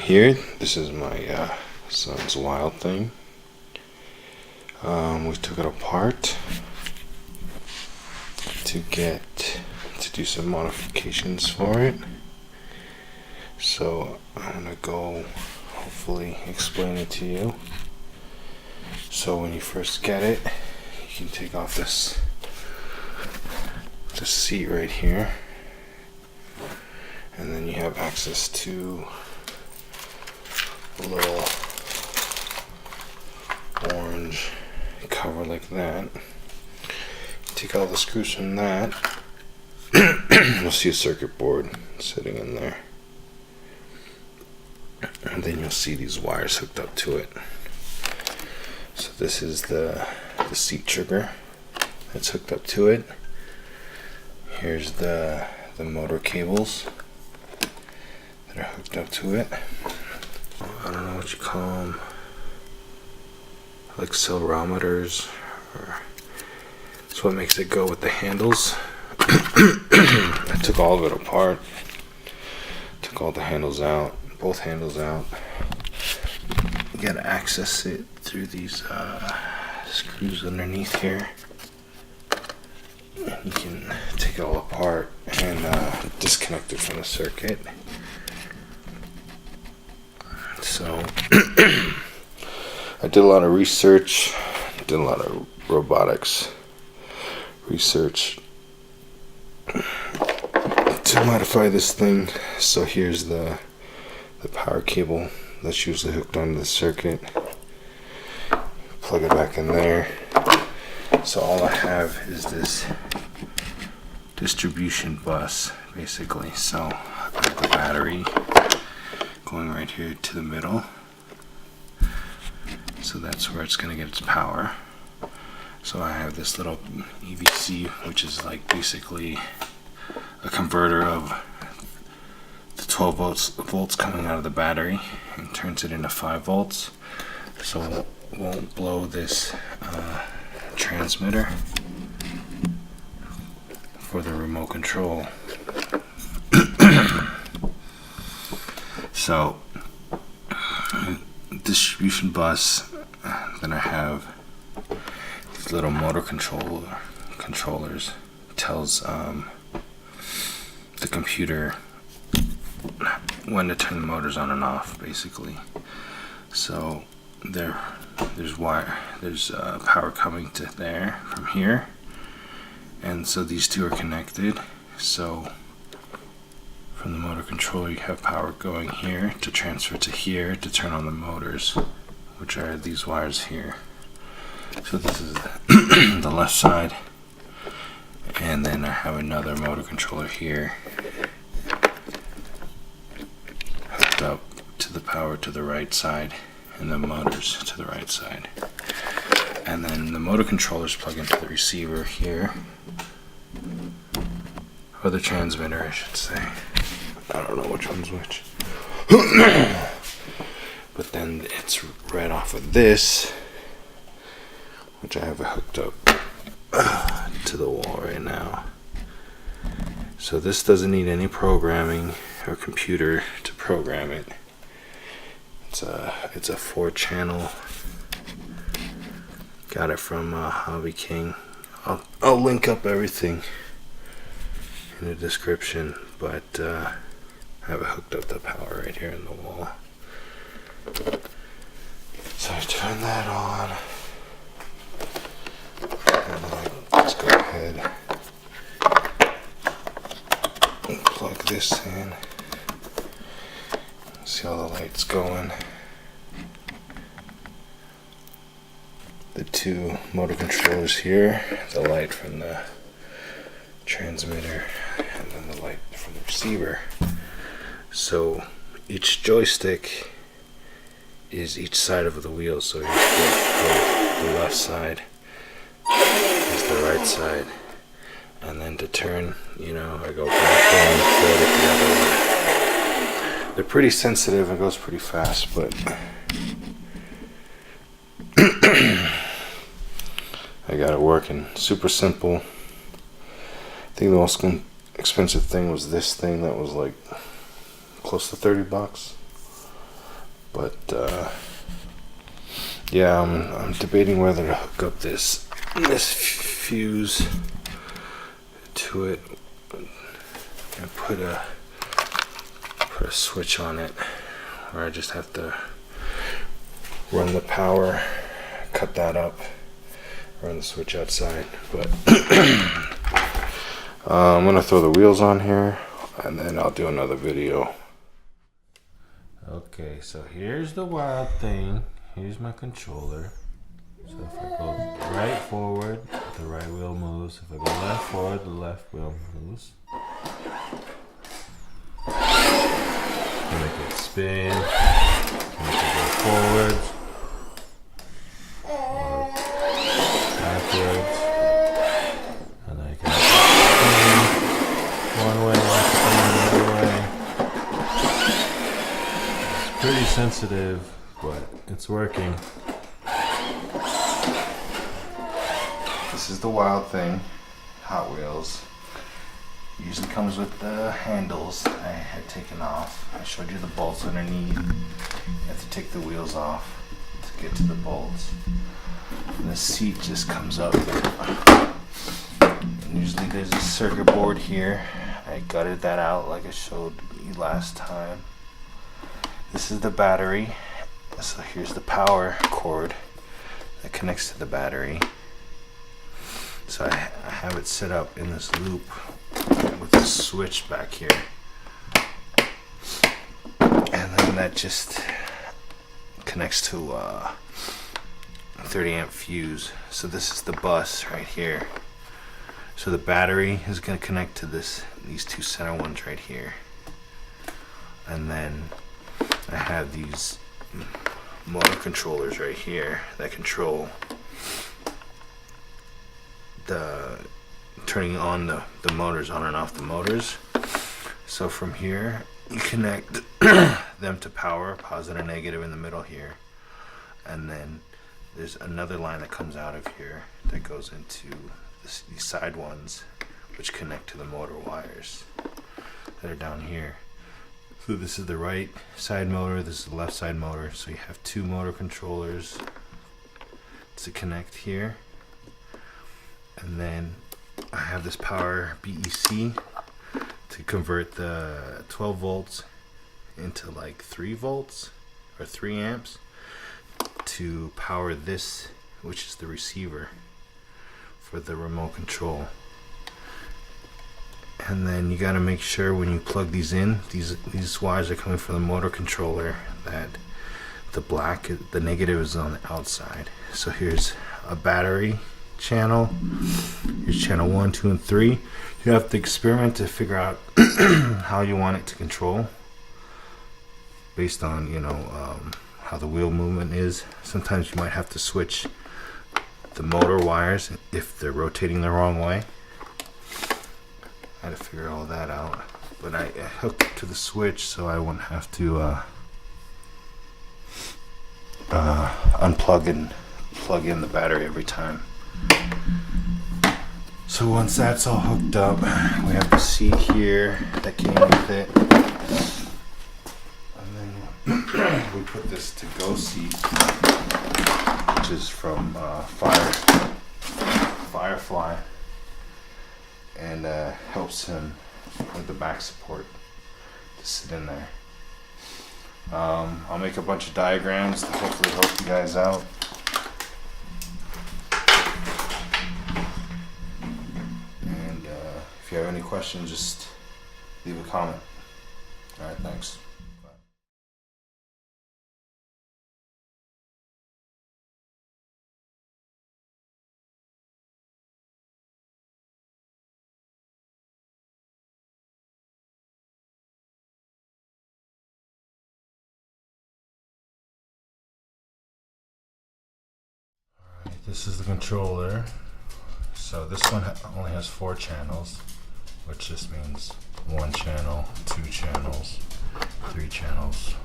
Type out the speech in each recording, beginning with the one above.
here, this is my son's wild thing. We took it apart to do some modifications for it. So I'm gonna go hopefully explain it to you. So when you first get it, you can take off this seat right here, and then you have access to a little orange cover like that. Take all the screws from that. You'll see a circuit board sitting in there, and then you'll see these wires hooked up to it. So this is the seat trigger that's hooked up to it. Here's the motor cables that are hooked up to it. I don't know what you call them, like accelerometers, or it's what makes it go with the handles. I took all of it apart, took all the handles out, both handles out. You gotta access it through these screws underneath here. And you can take it all apart and disconnect it from the circuit. So I did a lot of research, did a lot of robotics research to modify this thing. So here's the power cable that's usually hooked onto the circuit. Plug it back in there. So all I have is this distribution bus, basically. So I've got the battery going right here to the middle. So that's where it's going to get its power. So I have this little UBEC, which is like basically a converter of the 12 volts coming out of the battery and turns it into 5 volts. So it won't blow this transmitter for the remote control. So distribution bus, then I have these little motor controllers. Tells the computer when to turn the motors on and off, basically. So there's power coming to there from here, and so these two are connected. So from the motor controller, you have power going here to transfer to here to turn on the motors, which are these wires here. So this is the left side, and then I have another motor controller here hooked up to the power to the right side, and the motors to the right side. And then the motor controllers plug into the receiver here, or the transmitter, I should say. I don't know which one's which. But then it's right off of this, which I have hooked up to the wall right now. So this doesn't need any programming or computer to program it. It's a 4-channel. Got it from HobbyKing. I'll link up everything in the description, but I have it hooked up to power right here in the wall. So I turn that on, and then let's go ahead and plug this in. See all the lights going. The two motor controllers here, the light from the transmitter, and then the light from the receiver. So each joystick is each side of the wheel. So the left side is the right side, and then to turn, I go back and forward the other way. They're pretty sensitive. It goes pretty fast, but I got it working. Super simple. I think the most expensive thing was this thing that was like close to $30. But yeah, I'm debating whether to hook up this fuse to it and put a switch on it, or I just have to run the power, cut that up, run the switch outside. But I'm gonna throw the wheels on here and then I'll do another video. Okay, so here's the wild thing. Here's my controller. So if I go right forward, the right wheel moves. If I go left forward, the left wheel moves. Make it spin. Make it go forward. Or backwards. And then I can spin one way, spin the other way. It's pretty sensitive, but it's working. This is the wild thing. Hot Wheels. Usually comes with the handles I had taken off. I showed you the bolts underneath. You have to take the wheels off to get to the bolts. And the seat just comes up. And usually there's a circuit board here. I gutted that out like I showed you last time. This is the battery. So here's the power cord that connects to the battery. So I have it set up in this loop with a switch back here. And then that just connects to a 30 amp fuse. So this is the bus right here. So the battery is going to connect to these two center ones right here. And then I have these motor controllers right here that control the turning on the motors, on and off the motors. So from here you connect them to power, positive and negative in the middle here, and then there's another line that comes out of here that goes into these side ones, which connect to the motor wires that are down here. So this is the right side motor, this is the left side motor. So you have two motor controllers to connect here. And then I have this power BEC to convert the 12 volts into like 3 volts or 3 amps to power this, which is the receiver for the remote control. And then you got to make sure when you plug these in, these wires are coming from the motor controller, that the negative is on the outside. So here's a battery channel. Here's channel 1, 2, and 3. You have to experiment to figure out how you want it to control based on, you know, how the wheel movement is. Sometimes you might have to switch the motor wires if they're rotating the wrong way. I had to figure all that out, but I hooked it to the switch so I wouldn't have to unplug and plug in the battery every time. So once that's all hooked up, we have the seat here that came with it, and then we put this to-go seat, which is from Firefly, and helps him with the back support to sit in there. I'll make a bunch of diagrams to hopefully help you guys out. If you have any questions, just leave a comment. Alright, thanks. Bye. Alright, this is the controller. So this one only has 4 channels, which just means 1 channel, 2 channels, 3 channels,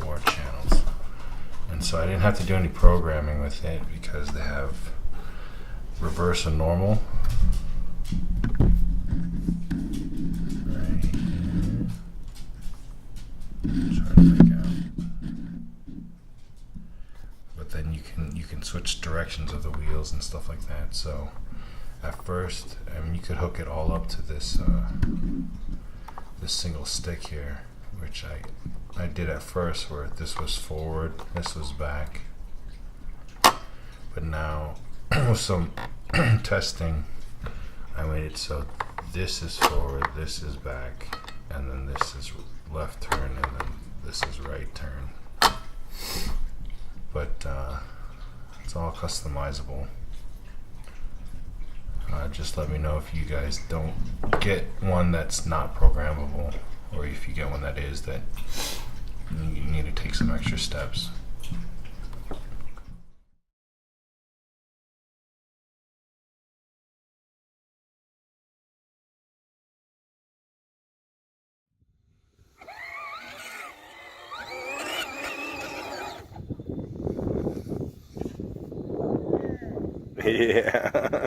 4 channels. And so I didn't have to do any programming with it because they have reverse and normal right here. I'm trying to make out. directions of the wheels and stuff like that. So at first, I mean, you could hook it all up to this this single stick here, which I did at first, where this was forward, this was back. But now with some testing, I made it so this is forward, this is back, and then this is left turn, and then this is right turn. But it's all customizable. Just let me know if you guys don't get one that's not programmable, or if you get one that is, that you need to take some extra steps. Yeah.